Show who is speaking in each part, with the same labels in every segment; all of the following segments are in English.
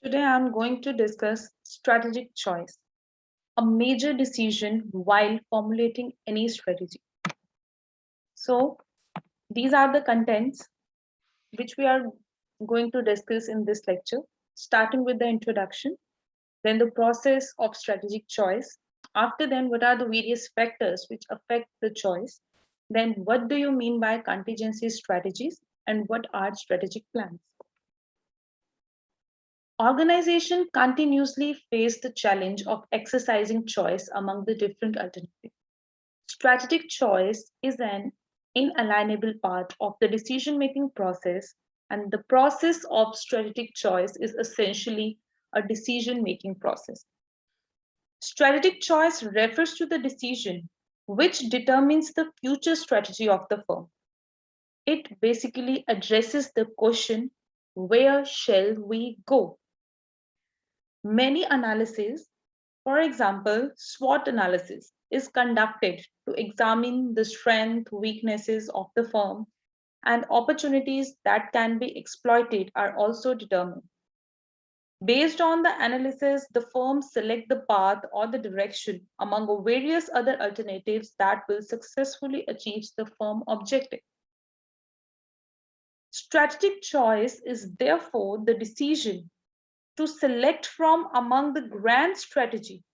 Speaker 1: Today I'm going to discuss strategic choice, a major decision while formulating any strategy. So, these are the contents which we are going to discuss in this lecture, starting with the introduction, then the process of strategic choice. After then, what are the various factors which affect the choice? Then, what do you mean by contingency strategies and what are strategic plans? Organization continuously face the challenge of exercising choice among the different alternatives. Strategic choice is an inalienable part of the decision making process, and the process of strategic choice is essentially a decision making process. Strategic choice refers to the decision which determines the future strategy of the firm. It basically addresses the question, where shall we go? Many analyses, for example, SWOT analysis, is conducted to examine the strengths, weaknesses of the firm, and opportunities that can be exploited are also determined. Based on the analysis, the firm select the path or the direction among various other alternatives that will successfully achieve the firm objective. Strategic choice is therefore the decision to select from among the grand strategy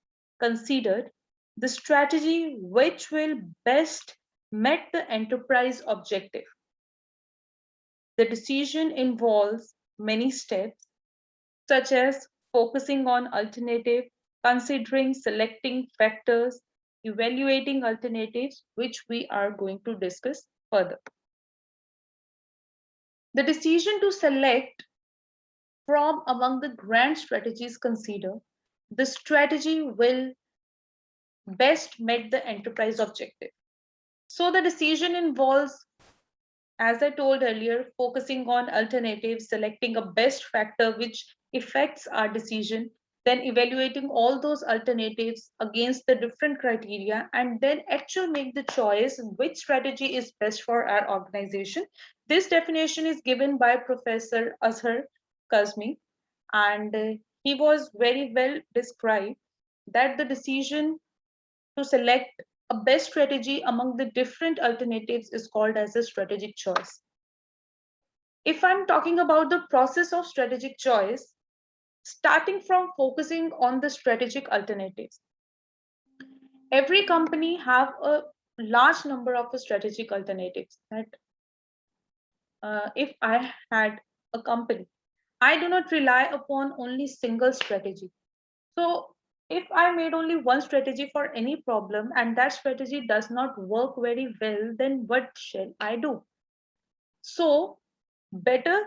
Speaker 1: considered the strategy which will best meet the enterprise objective. The decision involves many steps such as focusing on alternative, considering selecting factors, evaluating alternatives which we are going to discuss further. The decision to select from among the grand strategies considered, the strategy will best met the enterprise objective. So the decision involves, as I told earlier, focusing on alternatives, selecting a best factor which affects our decision, then evaluating all those alternatives against the different criteria, and then actually make the choice which strategy is best for our organization. This definition is given by Professor Azhar Kazmi, and he was very well described that the decision to select a best strategy among the different alternatives is called as a strategic choice. If I'm talking about the process of strategic choice, starting from focusing on the strategic alternatives, every company have a large number of strategic alternatives. That if I had a company, I do not rely upon only single strategy. So if I made only one strategy for any problem and that strategy does not work very well, then what shall I do? So better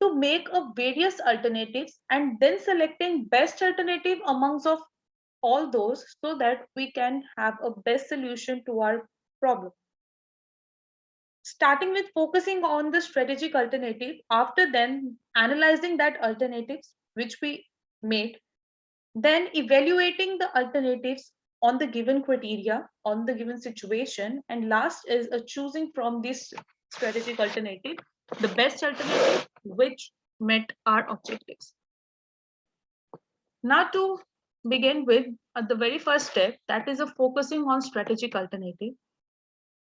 Speaker 1: to make a various alternatives and then selecting best alternative amongst of all those so that we can have a best solution to our problem. Starting with focusing on the strategic alternative, after then analyzing that alternatives which we made, then evaluating the alternatives on the given criteria, on the given situation, and last is choosing from this strategic alternative the best alternative which met our objectives. Now, to begin with, the very first step, that is a focusing on strategic alternative.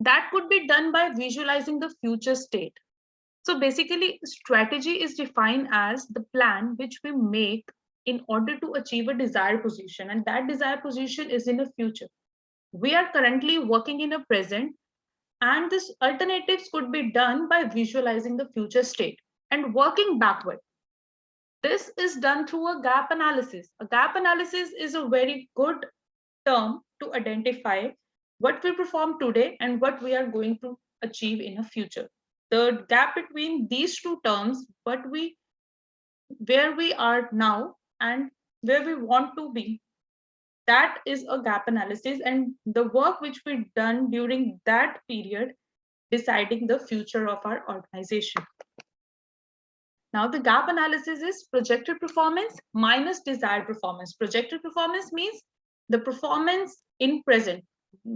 Speaker 1: That could be done by visualizing the future state. So basically, strategy is defined as the plan which we make in order to achieve a desired position, and that desired position is in the future. We are currently working in a present, and this alternatives could be done by visualizing the future state and working backward. This is done through a gap analysis. A gap analysis is a very good term to identify what we perform today and what we are going to achieve in the future. The gap between these two terms, where we are now and where we want to be, that is a gap analysis, and the work which we done during that period deciding the future of our organization. Now, the gap analysis is projected performance minus desired performance. Projected performance means the performance in present,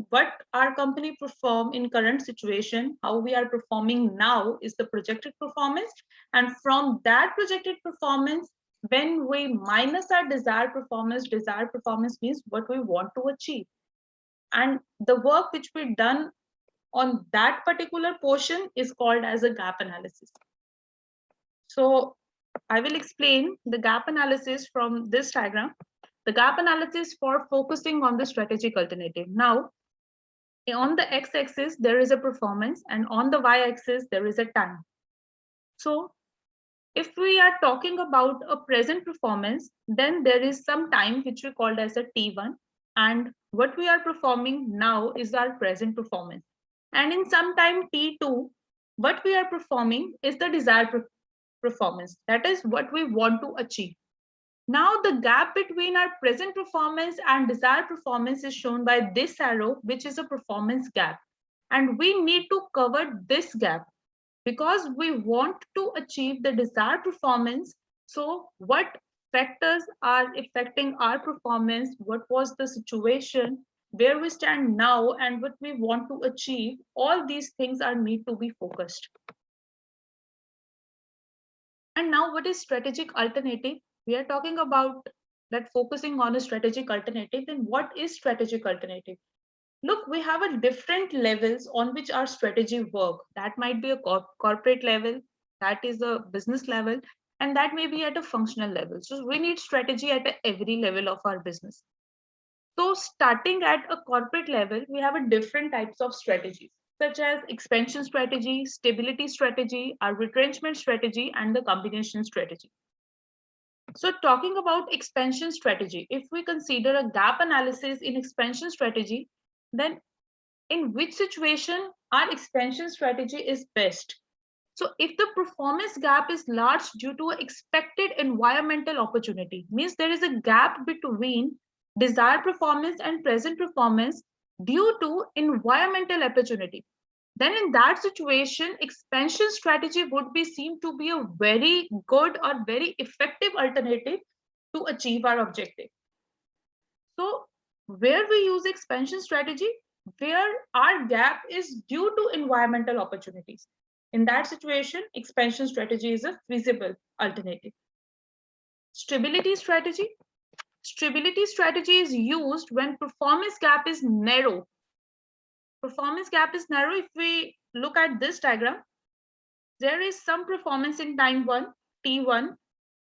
Speaker 1: what our company perform in current situation, how we are performing now is the projected performance. And from that projected performance, When we minus our desired performance means what we want to achieve. And the work which we done on that particular portion is called as a gap analysis. So I will explain the gap analysis from this diagram. The gap analysis for focusing on the strategic alternative. Now, on the x-axis, there is a performance, and on the y-axis, there is a time. So if we are talking about a present performance, then there is some time which we called as a T1, and what we are performing now is our present performance. And in some time T2, what we are performing is the desired performance. That is what we want to achieve. Now the gap between our present performance and desired performance is shown by this arrow, which is a performance gap. And we need to cover this gap because we want to achieve the desired performance. So what factors are affecting our performance? What was the situation, where we stand now, and what we want to achieve? All these things are need to be focused. And now what is strategic alternative? We are talking about that focusing on a strategic alternative. Then what is strategic alternative? Look, we have a different levels on which our strategy work. That might be a corporate level, that is a business level, and that may be at a functional level. So we need strategy at every level of our business. So starting at a corporate level, we have a different types of strategies, such as expansion strategy, stability strategy, our retrenchment strategy, and the combination strategy. So talking about expansion strategy, if we consider a gap analysis in expansion strategy, then in which situation our expansion strategy is best. So if the performance gap is large due to expected environmental opportunity, means there is a gap between desired performance and present performance due to environmental opportunity, then in that situation, expansion strategy would be seen to be a very good or very effective alternative to achieve our objective. So where we use expansion strategy, where our gap is due to environmental opportunities. In that situation, expansion strategy is a feasible alternative. Stability strategy. Stability strategy is used when performance gap is narrow. Performance gap is narrow. If we look at this diagram, there is some performance in time 1, T1,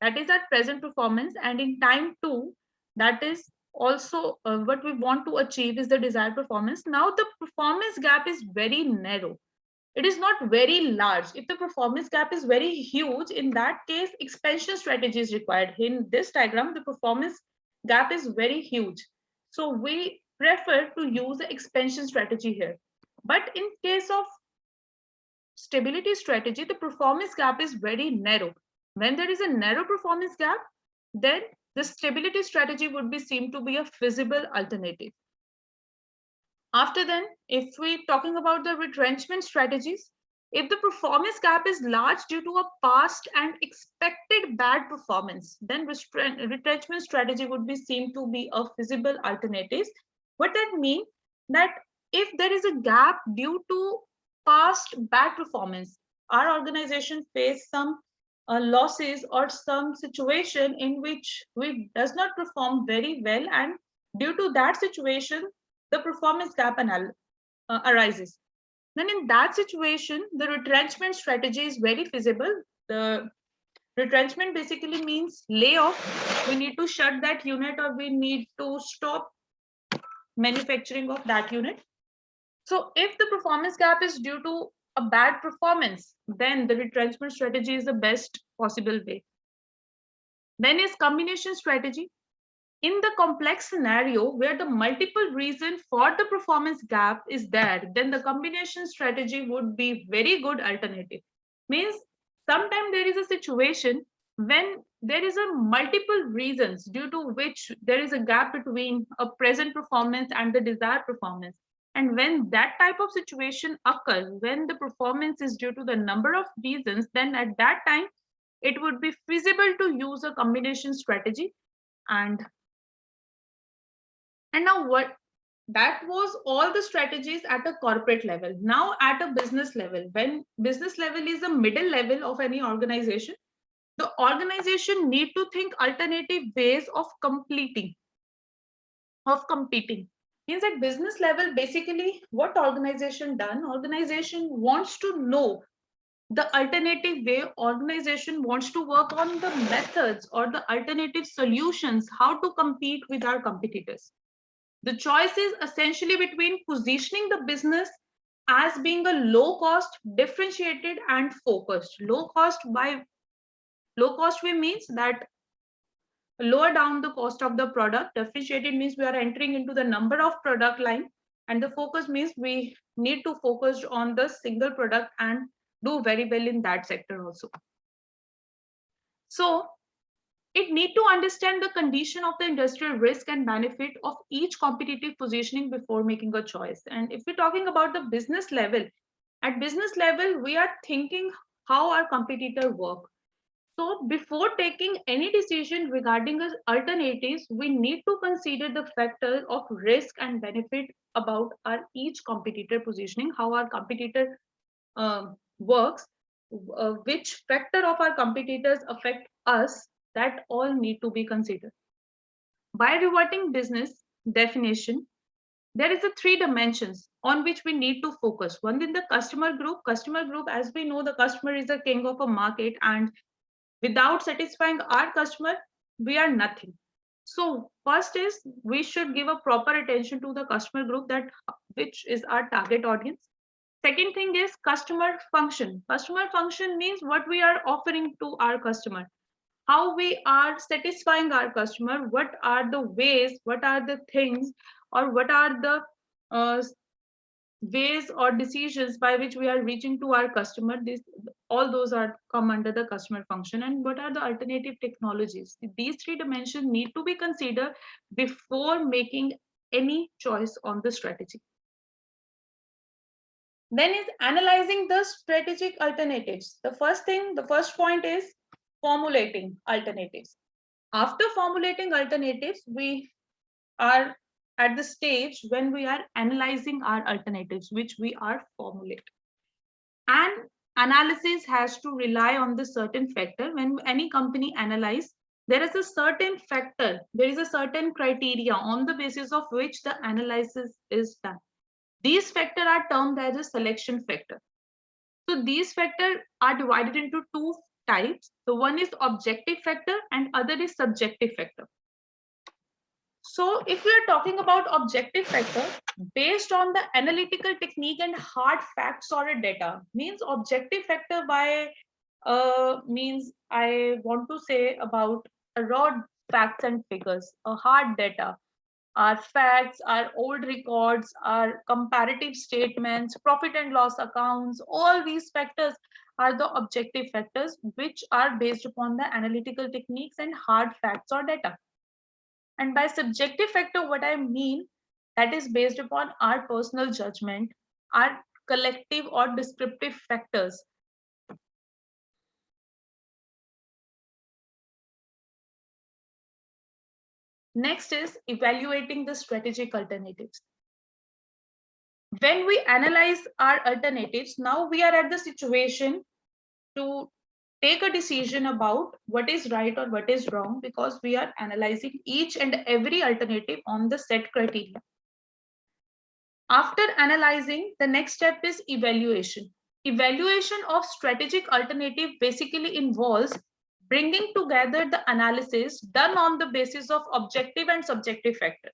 Speaker 1: that is our present performance, and in time 2, that is also what we want to achieve is the desired performance. Now the performance gap is very narrow. It is not very large. If the performance gap is very huge, in that case, expansion strategy is required. In this diagram, the performance gap is very huge. So we prefer to use the expansion strategy here. But in case of stability strategy, the performance gap is very narrow. When there is a narrow performance gap, then the stability strategy would be seen to be a feasible alternative. After then, if we're talking about the retrenchment strategies, if the performance gap is large due to a past and expected bad performance, then retrenchment strategy would be seen to be a feasible alternative. What that means that if there is a gap due to past bad performance, our organization faced some losses or some situation in which we does not perform very well, and due to that situation, the performance gap arises. Then in that situation, the retrenchment strategy is very feasible. The retrenchment basically means layoff. We need to shut that unit or we need to stop manufacturing of that unit. So if the performance gap is due to a bad performance, then the retrenchment strategy is the best possible way. Then is combination strategy. In the complex scenario where the multiple reason for the performance gap is there, then the combination strategy would be very good alternative. Means sometimes there is a situation when there is a multiple reasons due to which there is a gap between a present performance and the desired performance. And when that type of situation occurs, when the performance is due to the number of reasons, then at that time, it would be feasible to use a combination strategy. And now what that was all the strategies at a corporate level. Now at a business level, when business level is the middle level of any organization, The organization need to think alternative ways of competing. Means at business level, basically what organization done, organization wants to know the alternative way, organization wants to work on the methods or the alternative solutions, how to compete with our competitors. The choice is essentially between positioning the business as being a low cost, differentiated and focused. Low cost way means that lower down the cost of the product. Differentiated means we are entering into the number of product line, and the focus means we need to focus on the single product and do very well in that sector also. So it need to understand the condition of the industrial risk and benefit of each competitive positioning before making a choice. And if we're talking about the business level, at business level, we are thinking how our competitor work. So before taking any decision regarding alternatives, we need to consider the factors of risk and benefit about our each competitor positioning, how our competitor works, which factor of our competitors affect us, that all need to be considered. By reverting business definition, there is a three dimensions on which we need to focus. One in the customer group. Customer group, as we know, the customer is the king of a market, and without satisfying our customer, we are nothing. So first is we should give a proper attention to the customer group, that which is our target audience. Second thing is customer function. Customer function means what we are offering to our customer, how we are satisfying our customer, what are the ways, what are the things, or what are the uh, ways or decisions by which we are reaching to our customer. This, all those are come under the customer function. And what are the alternative technologies? These three dimensions need to be considered before making any choice on the strategy. Then is analyzing the strategic alternatives. The first point is formulating alternatives. After formulating alternatives, we are at the stage when we are analyzing our alternatives, which we are formulating. And analysis has to rely on the certain factor. When any company analyze, there is a certain factor, there is a certain criteria on the basis of which the analysis is done. These factors are termed as a selection factor. So these factors are divided into two types. So one is objective factor and other is subjective factor. So if we are talking about objective factor, based on the analytical technique and hard facts or a data, means objective factor by means I want to say about a raw facts and figures, a hard data, our facts, our old records, our comparative statements, profit and loss accounts, all these factors are the objective factors which are based upon the analytical techniques and hard facts or data. And by subjective factor, what I mean, that is based upon our personal judgment, our collective or descriptive factors. Next is evaluating the strategic alternatives. When we analyze our alternatives, now we are at the situation to take a decision about what is right or what is wrong, because we are analyzing each and every alternative on the set criteria. After analyzing, the next step is evaluation. Evaluation of strategic alternative basically involves bringing together the analysis done on the basis of objective and subjective factor.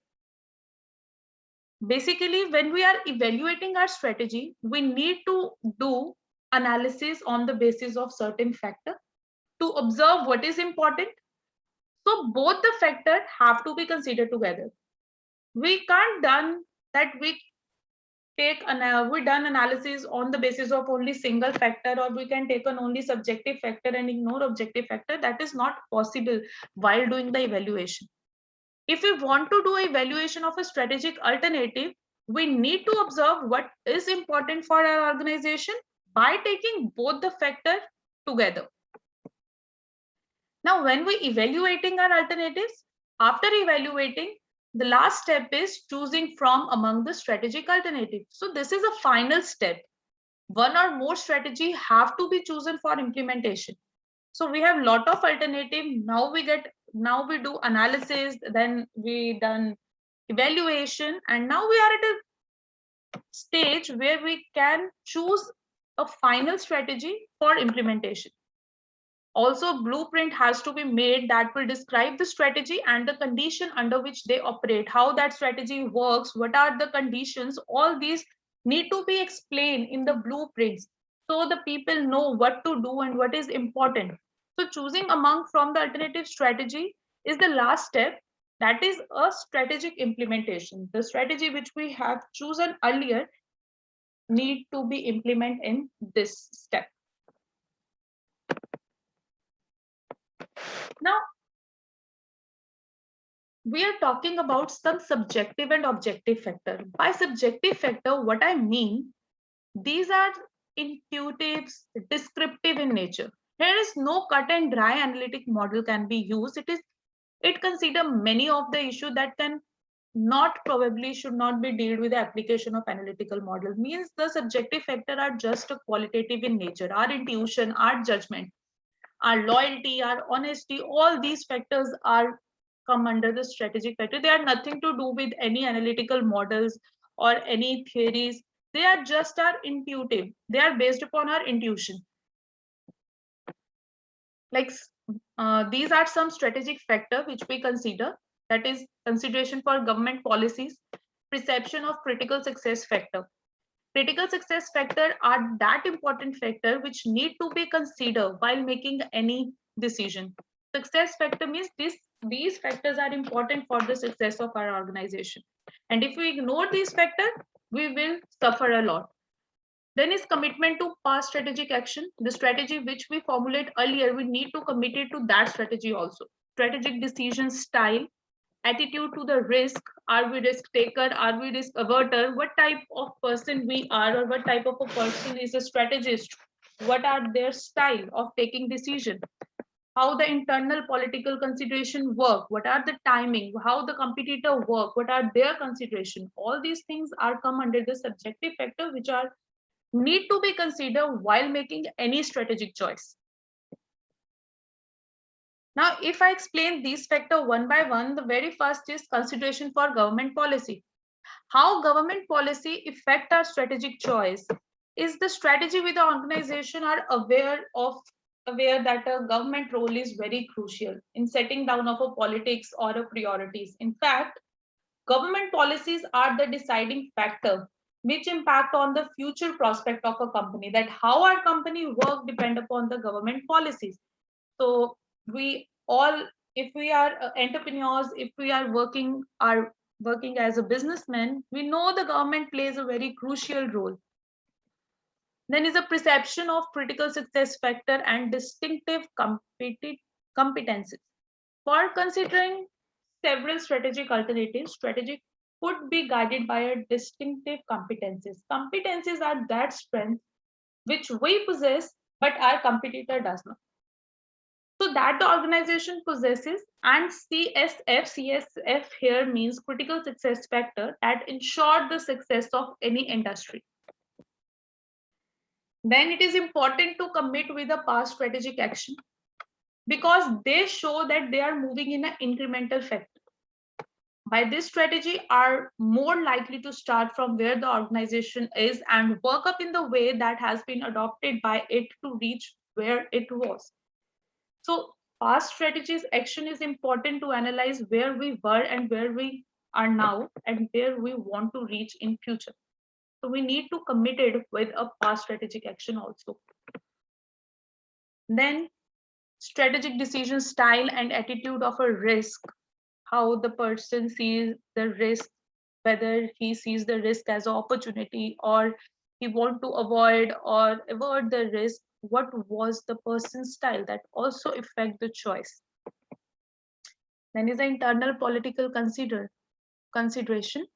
Speaker 1: Basically, when we are evaluating our strategy, we need to do analysis on the basis of certain factor to observe what is important. So both the factors have to be considered together. We can't done that we done analysis on the basis of only single factor, or we can take an only subjective factor and ignore objective factor. That is not possible while doing the evaluation. If we want to do evaluation of a strategic alternative, we need to observe what is important for our organization by taking both the factors together. Now, when we evaluating our alternatives, after evaluating, the last step is choosing from among the strategic alternatives. So this is a final step. One or more strategy have to be chosen for implementation. So we have lot of alternative. Now we do analysis, then we done evaluation, and now we are at a stage where we can choose a final strategy for implementation. Also, blueprint has to be made that will describe the strategy and the condition under which they operate, how that strategy works, what are the conditions. All these need to be explained in the blueprints so the people know what to do and what is important. So choosing among from the alternative strategy is the last step. That is a strategic implementation. The strategy which we have chosen earlier need to be implemented in this step. Now, we are talking about some subjective and objective factor. By subjective factor, what I mean, these are intuitive, descriptive in nature. Here is no cut and dry analytic model can be used. It consider many of the issue that can not probably should not be dealt with the application of analytical model. Means the subjective factor are just a qualitative in nature. Our intuition, our judgment, our loyalty, our honesty, all these factors are come under the strategic factor. They are nothing to do with any analytical models or any theories. They are just our intuitive. They are based upon our intuition. Like these are some strategic factor which we consider. That is consideration for government policies, perception of critical success factor. Critical success factor are that important factor which need to be considered while making any decision. Success factor means these factors are important for the success of our organization. And if we ignore these factors, we will suffer a lot. Then is commitment to past strategic action. The strategy which we formulate earlier, we need to commit it to that strategy also. Strategic decision style, attitude to the risk. Are we risk taker? Are we risk averter? What type of person we are, or what type of a person is a strategist? What are their style of taking decision? How the internal political consideration work? What are the timing? How the competitor work? What are their consideration? All these things are come under the subjective factor which are need to be considered while making any strategic choice. Now, if I explain these factors one by one, the very first is consideration for government policy. How government policy affect our strategic choice is the strategy with the organization are aware that a government role is very crucial in setting down of a politics or a priorities. In fact, government policies are the deciding factor which impact on the future prospect of a company, that how our company work depend upon the government policies. So we all, if we are entrepreneurs, if we are working as a businessman, we know the government plays a very crucial role. Then is a perception of critical success factor and distinctive competencies. For considering several strategic alternatives, strategic could be guided by a distinctive competencies. Competencies are that strength which we possess but our competitor does not. So that the organization possesses, and CSF here means critical success factor that ensure the success of any industry. Then it is important to commit with a past strategic action because they show that they are moving in an incremental factor. By this strategy are more likely to start from where the organization is and work up in the way that has been adopted by it to reach where it was. So past strategies action is important to analyze where we were and where we are now and where we want to reach in future. So we need to commit it with a past strategic action also. Then strategic decision style and attitude of a risk, how the person sees the risk, whether he sees the risk as an opportunity or he want to avoid or avert the risk. What was the person's style that also affect the choice. Then is the internal political consideration.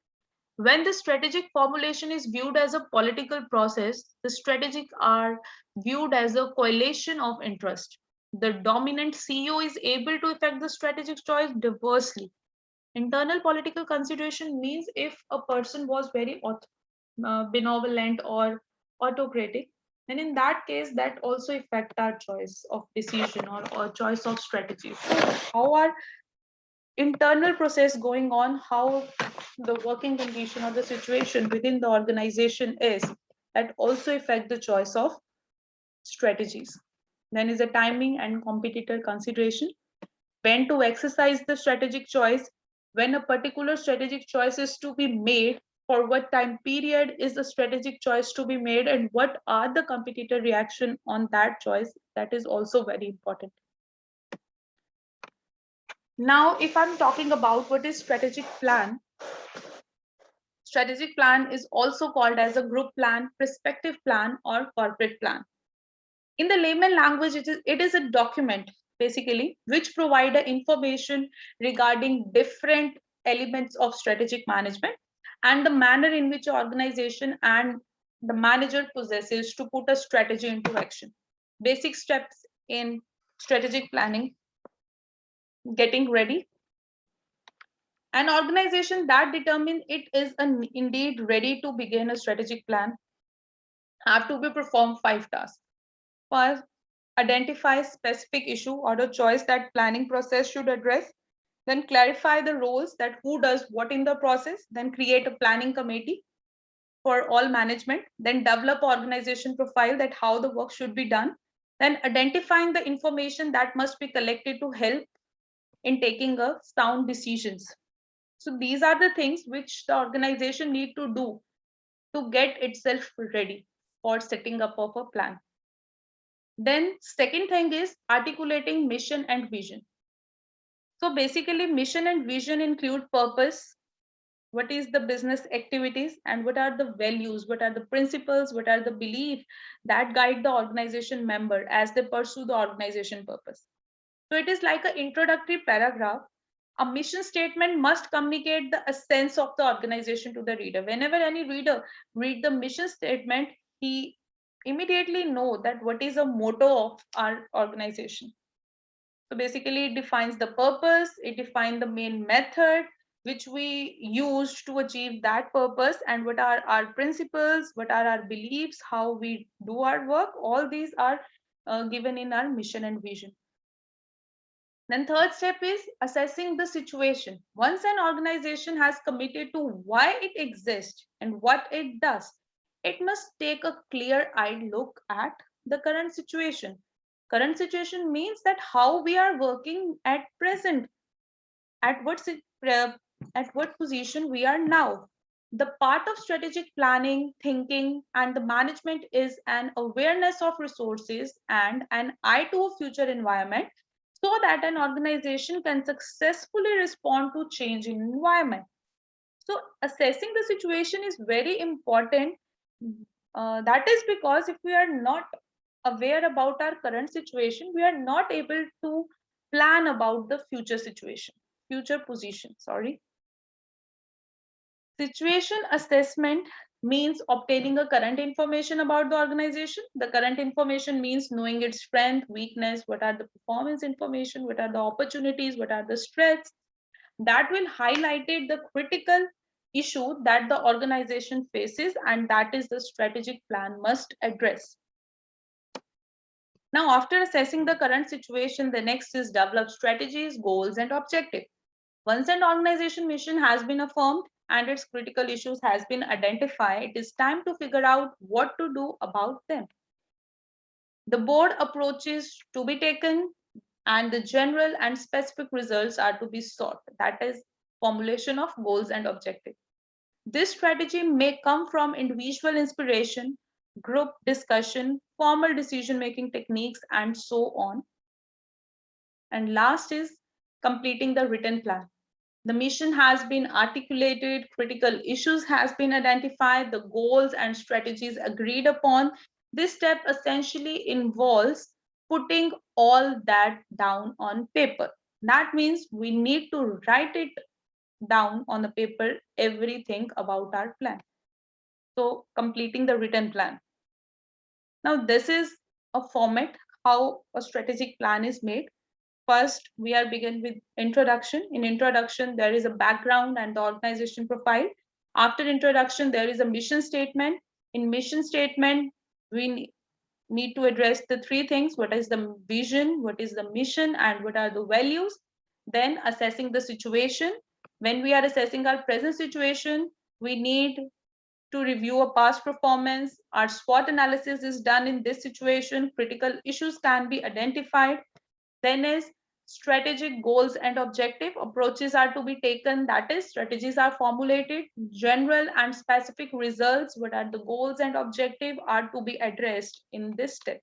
Speaker 1: When the strategic formulation is viewed as a political process, the strategic are viewed as a coalition of interest. The dominant CEO is able to affect the strategic choice diversely. Internal political consideration means if a person was very benevolent or autocratic, then in that case, that also affect our choice of decision or choice of strategy. So how our internal process going on, how the working condition or the situation within the organization is, that also affect the choice of strategies. Then is the timing and competitor consideration. When to exercise the strategic choice, when a particular strategic choice is to be made, for what time period is the strategic choice to be made, and what are the competitor reaction on that choice, that is also very important. Now, if I'm talking about what is strategic plan, strategic plan is also called as a group plan, perspective plan, or corporate plan. In the layman language, it is a document basically which provide information regarding different elements of strategic management and the manner in which organization and the manager possesses to put a strategy into action. Basic steps in strategic planning: getting ready. An organization that determines it is indeed ready to begin a strategic plan have to be performed 5 tasks. First, identify specific issue or the choice that planning process should address. Then clarify the roles, that who does what in the process. Then create a planning committee for all management. Then develop organization profile, that how the work should be done. Then identifying the information that must be collected to help in taking a sound decisions. So these are the things which the organization need to do to get itself ready for setting up of a plan. Then second thing is articulating mission and vision. So basically mission and vision include purpose, what is the business activities, and what are the values, what are the principles, what are the beliefs that guide the organization member as they pursue the organization purpose. So it is like an introductory paragraph. A mission statement must communicate the essence of the organization to the reader. Whenever any reader read the mission statement, he immediately know that what is the motto of our organization. So basically it defines the purpose, it defines the main method which we use to achieve that purpose, and what are our principles, what are our beliefs, how we do our work. All these are given in our mission and vision. Then third step is assessing the situation. Once an organization has committed to why it exists and what it does, it must take a clear-eyed look at the current situation. Current situation means that how we are working at present, at at what position we are now. The part of strategic planning, thinking, and the management is an awareness of resources and an eye to a future environment, so that an organization can successfully respond to change in environment. So assessing the situation is very important. That is because if we are not aware about our current situation, we are not able to plan about the future situation, future position, sorry. Situation assessment means obtaining a current information about the organization. The current information means knowing its strength, weakness, what are the performance information, what are the opportunities, what are the strengths. That will highlight the critical issue that the organization faces, and that is the strategic plan must address. Now, after assessing the current situation, the next is develop strategies, goals, and objectives. Once an organization mission has been affirmed and its critical issues has been identified, it is time to figure out what to do about them. The board approaches to be taken and the general and specific results are to be sought. That is formulation of goals and objectives. This strategy may come from individual inspiration, group discussion, formal decision-making techniques, and so on. And last is completing the written plan. The mission has been articulated, critical issues has been identified, the goals and strategies agreed upon. This step essentially involves putting all that down on paper. That means we need to write it down on the paper, everything about our plan. So completing the written plan. Now this is a format how a strategic plan is made. First, we are begin with introduction. In introduction, there is a background and the organization profile. After introduction, there is a mission statement. In mission statement, we need to address the three things: what is the vision, what is the mission, and what are the values. Then assessing the situation. When we are assessing our present situation, we need to review a past performance. Our SWOT analysis is done in this situation. Critical issues can be identified. Then is strategic goals and objective. Approaches are to be taken, that is, strategies are formulated. General and specific results, what are the goals and objective, are to be addressed in this step.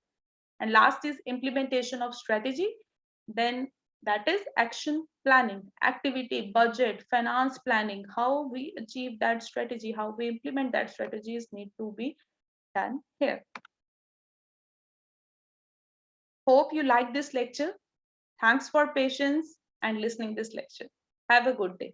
Speaker 1: And last is implementation of strategy. Then that is action planning, activity, budget, finance planning. How we achieve that strategy, how we implement that strategies need to be done here. Hope you like this lecture. Thanks for patience and listening this lecture. Have a good day.